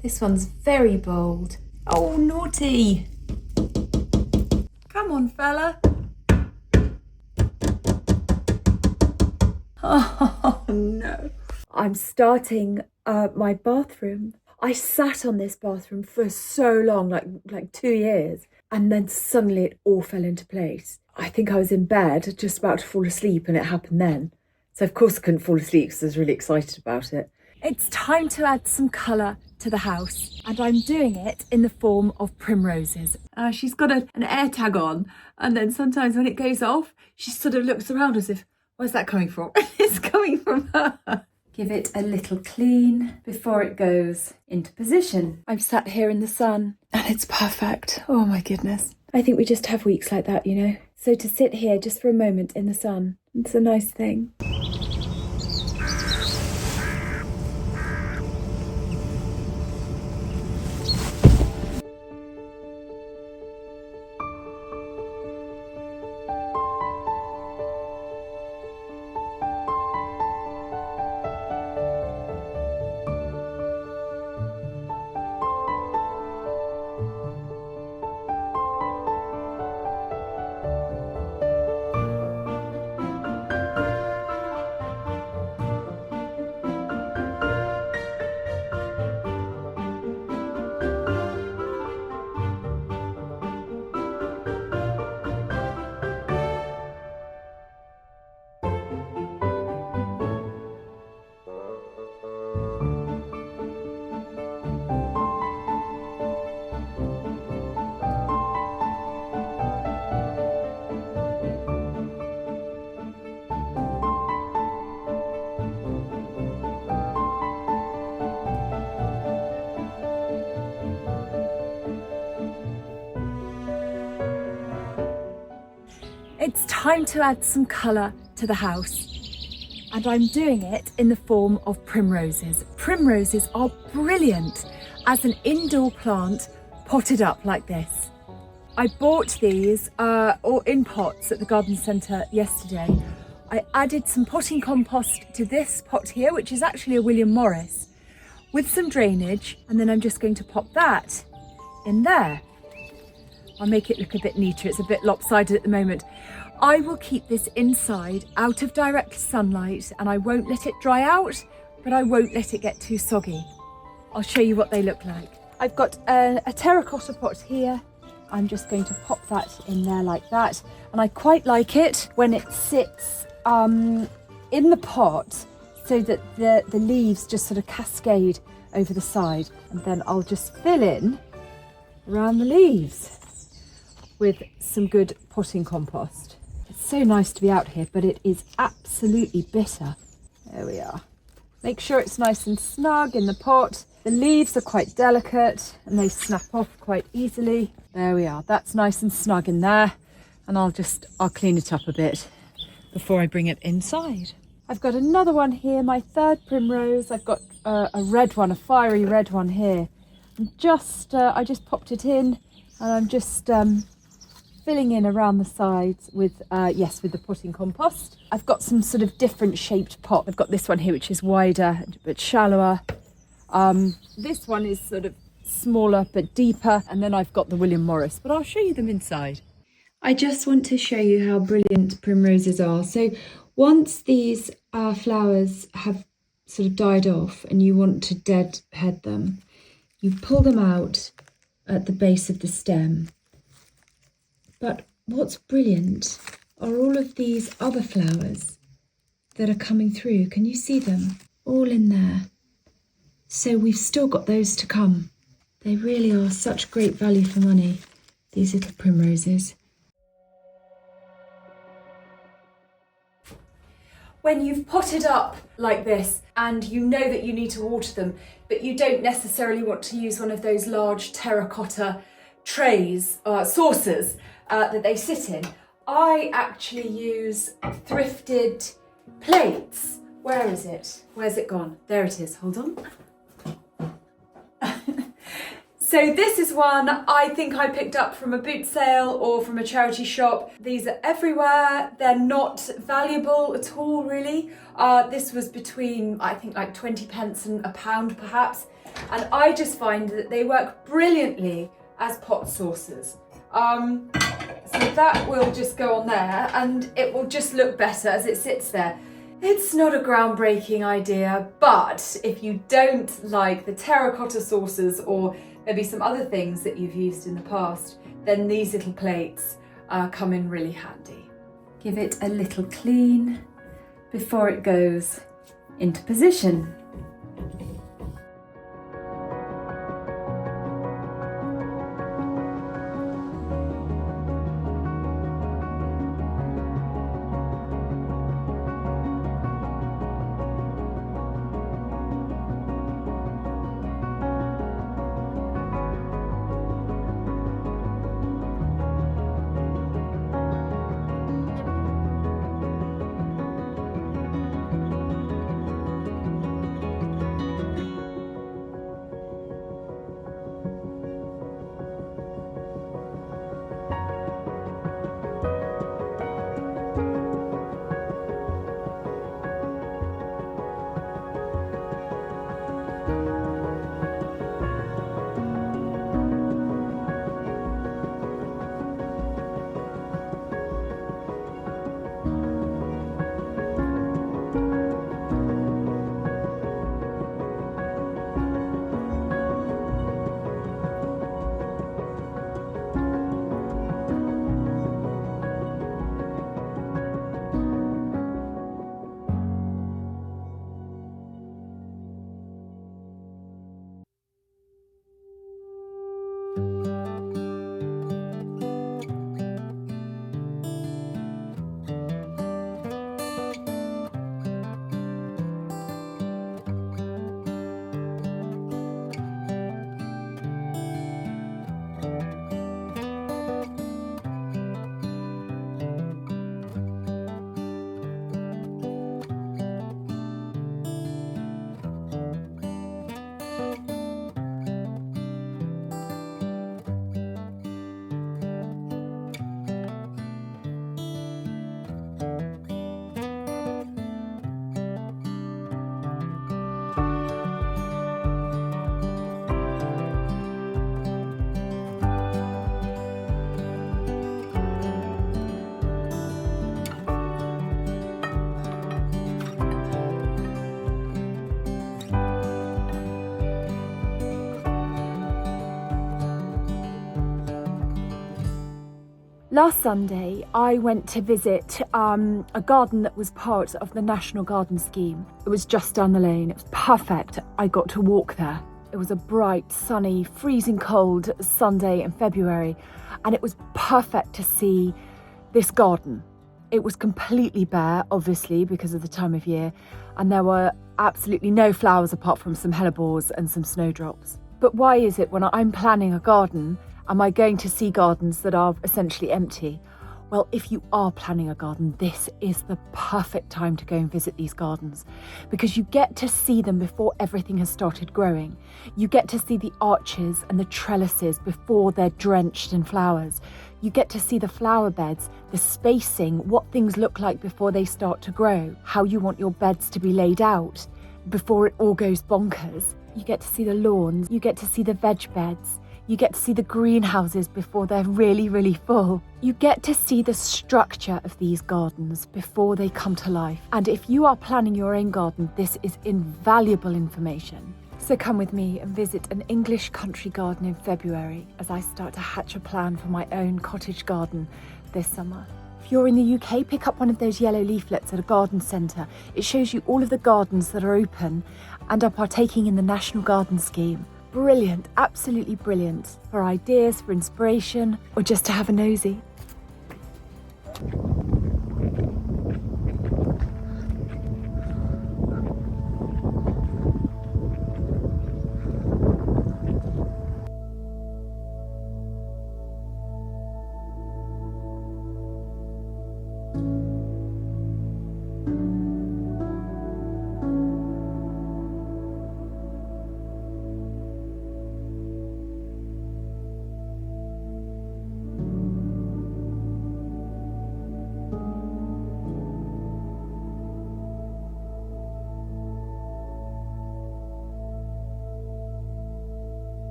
This one's very bold. Oh, naughty. Come on, fella. Oh, no. I'm starting my bathroom. I sat on this bathroom for so long, like 2 years, and then suddenly it all fell into place. I think I was in bed, just about to fall asleep, and it happened then. So of course I couldn't fall asleep because I was really excited about it. It's time to add some colour to the house, and I'm doing it in the form of Primroses. She's got an air tag on, and then sometimes when it goes off, she sort of looks around as if, where's that coming from? It's coming from her. Give it a little clean before it goes into position. I'm sat here in the sun and it's perfect. Oh my goodness. I think we just have weeks like that, you know. So to sit here just for a moment in the sun, it's a nice thing. It's time to add some colour to the house, and I'm doing it in the form of Primroses. Primroses are brilliant as an indoor plant potted up like this. I bought these or in pots at the garden centre yesterday. I added some potting compost to this pot here, which is actually a William Morris, with some drainage, and then I'm just going to pop that in there. I'll make it look a bit neater. It's a bit lopsided at the moment. I will keep this inside, out of direct sunlight, and I won't let it dry out, but I won't let it get too soggy. I'll show you what they look like. I've got a terracotta pot here. I'm just going to pop that in there like that. And I quite like it when it sits in the pot so that the leaves just sort of cascade over the side. And then I'll just fill in around the leaves with some good potting compost. It's so nice to be out here, but it is absolutely bitter. There we are. Make sure it's nice and snug in the pot. The leaves are quite delicate and they snap off quite easily. There we are. That's nice and snug in there. And I'll clean it up a bit before I bring it inside. I've got another one here, my third primrose. I've got a red one, a fiery red one here. And I just popped it in, and I'm just filling in around the sides with the potting compost. I've got some sort of different shaped pot. I've got this one here, which is wider, a bit shallower. This one is sort of smaller but deeper, and then I've got the William Morris, but I'll show you them inside. I just want to show you how brilliant primroses are. So once these flowers have sort of died off and you want to deadhead them, you pull them out at the base of the stem. But what's brilliant are all of these other flowers that are coming through. Can you see them? All in there. So we've still got those to come. They really are such great value for money, these little primroses. When you've potted up like this and you know that you need to water them, but you don't necessarily want to use one of those large terracotta trays, saucers that they sit in, I actually use thrifted plates. Where is it? Where's it gone? There it is. Hold on. So this is one I think I picked up from a boot sale or from a charity shop. These are everywhere. They're not valuable at all, really. This was between, I think, like 20 pence and £1 perhaps. And I just find that they work brilliantly as pot saucers. So that will just go on there and it will just look better as it sits there. It's not a groundbreaking idea, but if you don't like the terracotta saucers or maybe some other things that you've used in the past, then these little plates come in really handy. Give it a little clean before it goes into position. Last Sunday, I went to visit a garden that was part of the National Garden Scheme. It was just down the lane. It was perfect. I got to walk there. It was a bright, sunny, freezing cold Sunday in February, and it was perfect to see this garden. It was completely bare, obviously, because of the time of year, and there were absolutely no flowers apart from some hellebores and some snowdrops. But why is it when I'm planning a garden, am I going to see gardens that are essentially empty? Well, if you are planning a garden, this is the perfect time to go and visit these gardens because you get to see them before everything has started growing. You get to see the arches and the trellises before they're drenched in flowers. You get to see the flower beds, the spacing, what things look like before they start to grow, how you want your beds to be laid out before it all goes bonkers. You get to see the lawns, you get to see the veg beds. You get to see the greenhouses before they're really, really full. You get to see the structure of these gardens before they come to life. And if you are planning your own garden, this is invaluable information. So come with me and visit an English country garden in February as I start to hatch a plan for my own cottage garden this summer. If you're in the UK, pick up one of those yellow leaflets at a garden centre. It shows you all of the gardens that are open and are partaking in the National Garden Scheme. Brilliant, absolutely brilliant for ideas, for inspiration, or just to have a nosy.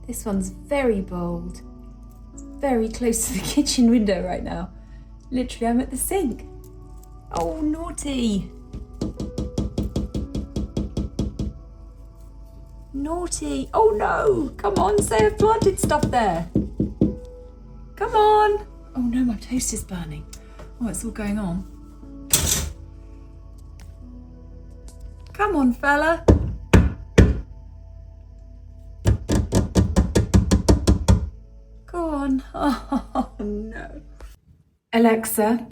This one's very bold, very close to the kitchen window right now. Literally, I'm at the sink. Oh, naughty. Naughty. Oh no, come on, say I've planted stuff there. Come on. Oh no, my toast is burning. Oh, it's all going on. Come on, fella. Go on. Oh no. Alexa,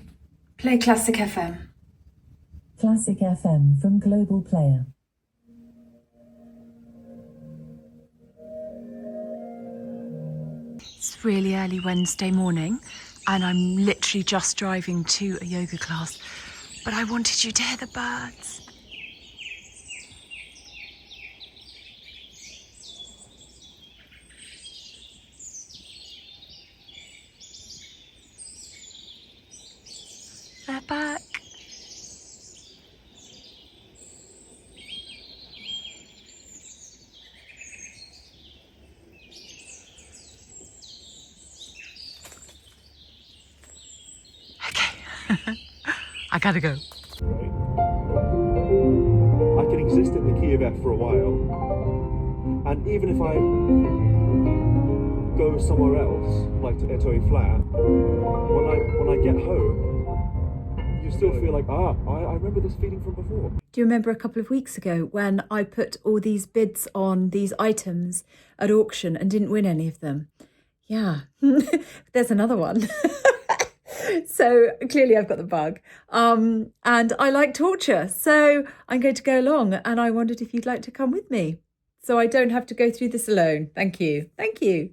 play Classic FM. Classic FM from Global Player. It's really early Wednesday morning and I'm literally just driving to a yoga class, but I wanted you to hear the birds. They're back. I gotta go. I can exist in the Kiev for a while, and even if I go somewhere else, like to a flat, when I get home, you still feel like, I remember this feeling from before. Do you remember a couple of weeks ago when I put all these bids on these items at auction and didn't win any of them? Yeah, there's another one. So clearly I've got the bug, and I like torture, so I'm going to go along, and I wondered if you'd like to come with me so I don't have to go through this alone. Thank you. Thank you.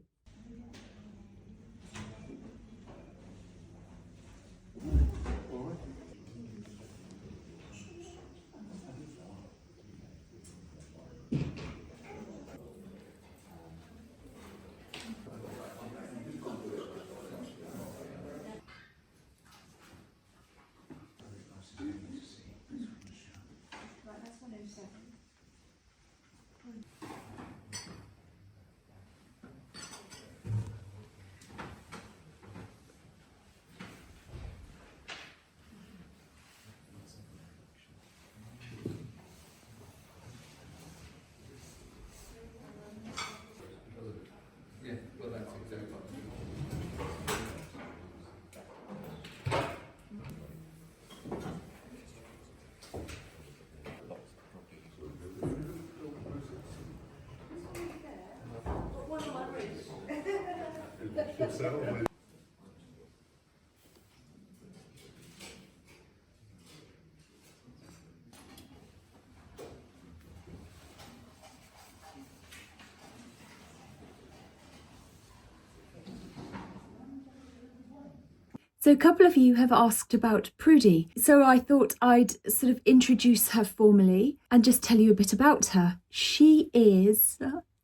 So a couple of you have asked about Prudy, so I thought I'd sort of introduce her formally and just tell you a bit about her. She is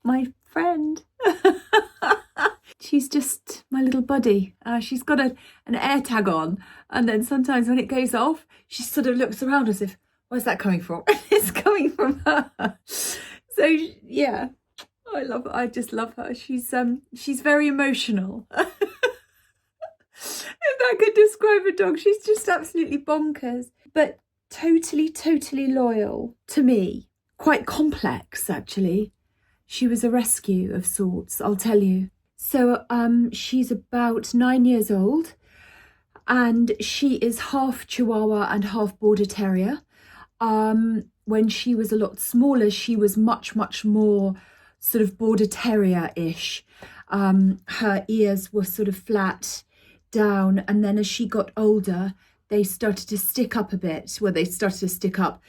my friend. She's just my little buddy. She's got an air tag on, and then sometimes when it goes off, she sort of looks around as if, where's that coming from? It's coming from her. So yeah, I just love her. She's very emotional. If that could describe a dog, she's just absolutely bonkers, but totally loyal to me. Quite complex, actually. She was a rescue of sorts, I'll tell you. So she's about 9 years old, and she is half Chihuahua and half Border Terrier. When she was a lot smaller, she was much more sort of Border Terrier-ish. Her ears were sort of flat down, and then as she got older they started to stick up a bit. Well, they started to stick up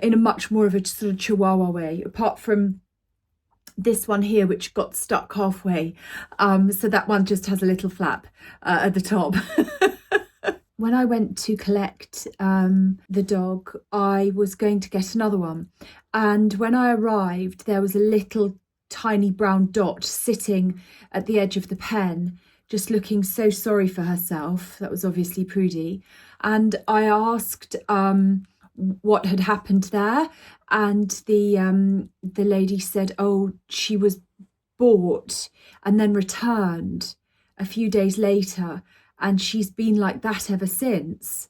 in a much more of a sort of Chihuahua way, apart from this one here which got stuck halfway, so that one just has a little flap at the top. When I went to collect the dog, I was going to get another one, and when I arrived there was a little tiny brown dot sitting at the edge of the pen, just looking so sorry for herself. That was obviously Prudy. And I asked what had happened there, and the lady said, oh, she was bought and then returned a few days later, and she's been like that ever since.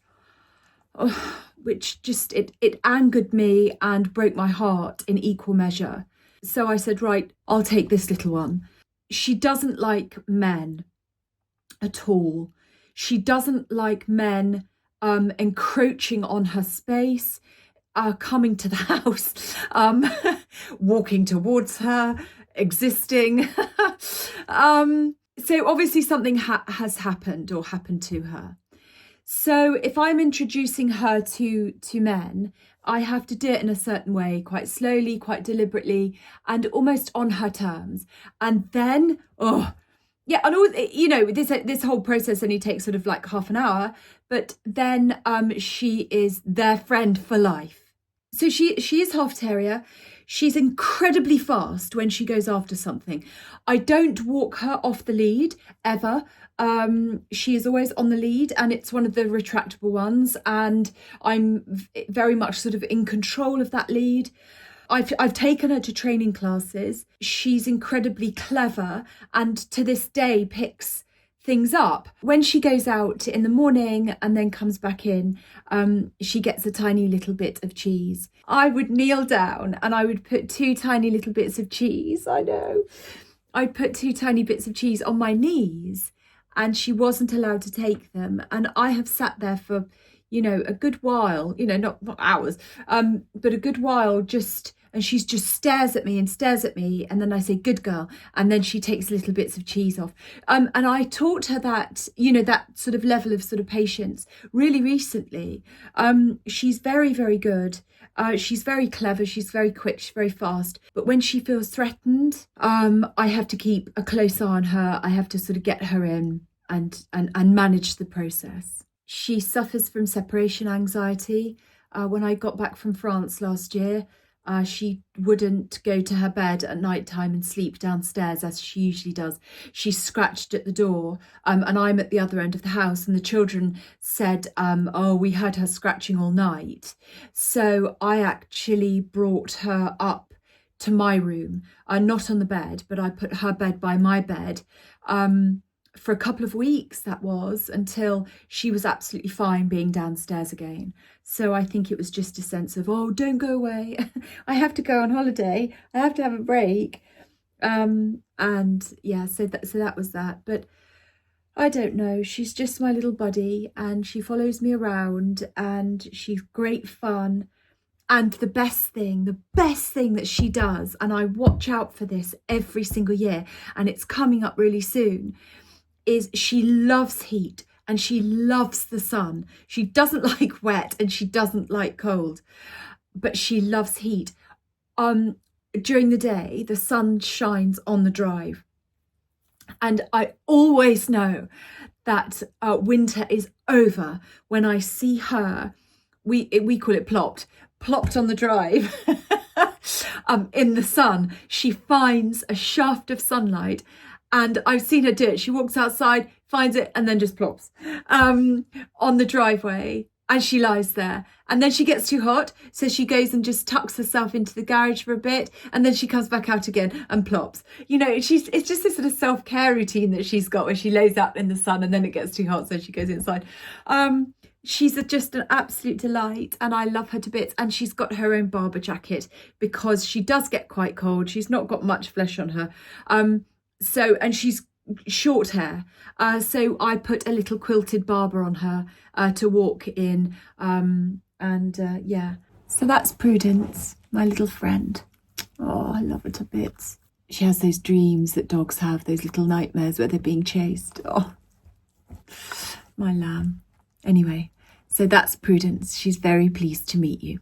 Oh, which just, it angered me and broke my heart in equal measure. So I said, right, I'll take this little one. She doesn't like men at all. She doesn't like men encroaching on her space, coming to the house, walking towards her, existing. So obviously something has happened or happened to her. So if I'm introducing her to men, I have to do it in a certain way, quite slowly, quite deliberately, and almost on her terms. And then, and all, this whole process only takes sort of like half an hour, but then she is their friend for life. So she is half terrier. She's incredibly fast when she goes after something. I don't walk her off the lead ever. She is always on the lead, and it's one of the retractable ones, and I'm very much sort of in control of that lead. I've taken her to training classes. She's incredibly clever, and to this day picks things up. When she goes out in the morning and then comes back in, she gets a tiny little bit of cheese. I would kneel down and I would put 2 tiny little bits of cheese. I know. I'd put 2 tiny bits of cheese on my knees, and she wasn't allowed to take them. And I have sat there for, a good while, not hours, but a good while and she just stares at me. And then I say, good girl. And then she takes little bits of cheese off. And I taught her that, that sort of level of sort of patience really recently. She's very, very good. She's very clever. She's very quick. She's very fast. But when she feels threatened, I have to keep a close eye on her. I have to sort of get her in and manage the process. She suffers from separation anxiety. When I got back from France last year, she wouldn't go to her bed at night time and sleep downstairs as she usually does. She scratched at the door, and I'm at the other end of the house, and the children said, we heard her scratching all night. So I actually brought her up to my room, not on the bed, but I put her bed by my bed. For a couple of weeks, that was, until she was absolutely fine being downstairs again. So I think it was just a sense of, don't go away. I have to go on holiday. I have to have a break. So that was that. But I don't know. She's just my little buddy, and she follows me around, and she's great fun. And the best thing that she does, and I watch out for this every single year, and it's coming up really soon, is she loves heat and she loves the sun. She doesn't like wet and she doesn't like cold, but she loves heat. During the day, the sun shines on the drive, and I always know that winter is over when I see her. We call it plopped on the drive. In the sun. She finds a shaft of sunlight, and I've seen her do it. She walks outside, finds it, and then just plops on the driveway, and she lies there. And then she gets too hot, so she goes and just tucks herself into the garage for a bit, and then she comes back out again and plops. It's just this sort of self-care routine that she's got, where she lays out in the sun and then it gets too hot, so she goes inside. She's just an absolute delight, and I love her to bits. And she's got her own Barber jacket because she does get quite cold. She's not got much flesh on her. And she's short hair. So I put a little quilted Barber on her to walk in. So that's Prudence, my little friend. Oh, I love her to bits. She has those dreams that dogs have, those little nightmares where they're being chased. Oh, my lamb. Anyway, so that's Prudence. She's very pleased to meet you.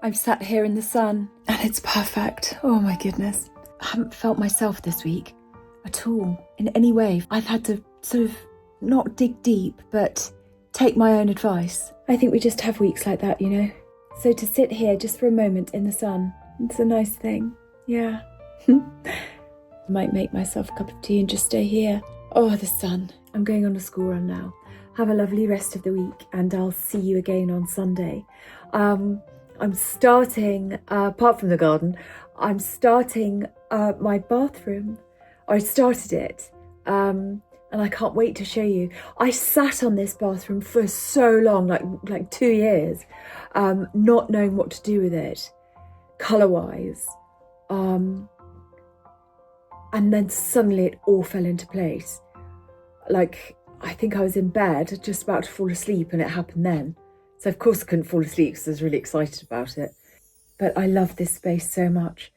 I'm sat here in the sun and it's perfect. Oh my goodness. I haven't felt myself this week at all in any way. I've had to sort of not dig deep, but take my own advice. I think we just have weeks like that, you know. So to sit here just for a moment in the sun, it's a nice thing. Yeah. I might make myself a cup of tea and just stay here. Oh, the sun. I'm going on a school run now. Have a lovely rest of the week and I'll see you again on Sunday. I'm starting, apart from the garden, I'm starting my bathroom. I started it and I can't wait to show you. I sat on this bathroom for so long, like 2 years, not knowing what to do with it, colour-wise. And then suddenly it all fell into place. Like, I think I was in bed, just about to fall asleep, and it happened then. So of course I couldn't fall asleep because I was really excited about it. But I love this space so much.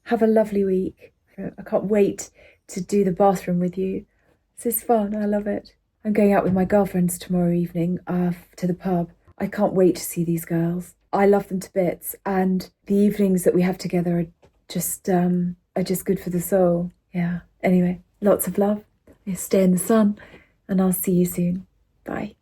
Have a lovely week. I can't wait to do the bathroom with you. This is fun, I love it. I'm going out with my girlfriends tomorrow evening to the pub. I can't wait to see these girls. I love them to bits, and the evenings that we have together are just good for the soul. Yeah, anyway, lots of love. Stay in the sun, and I'll see you soon. Bye.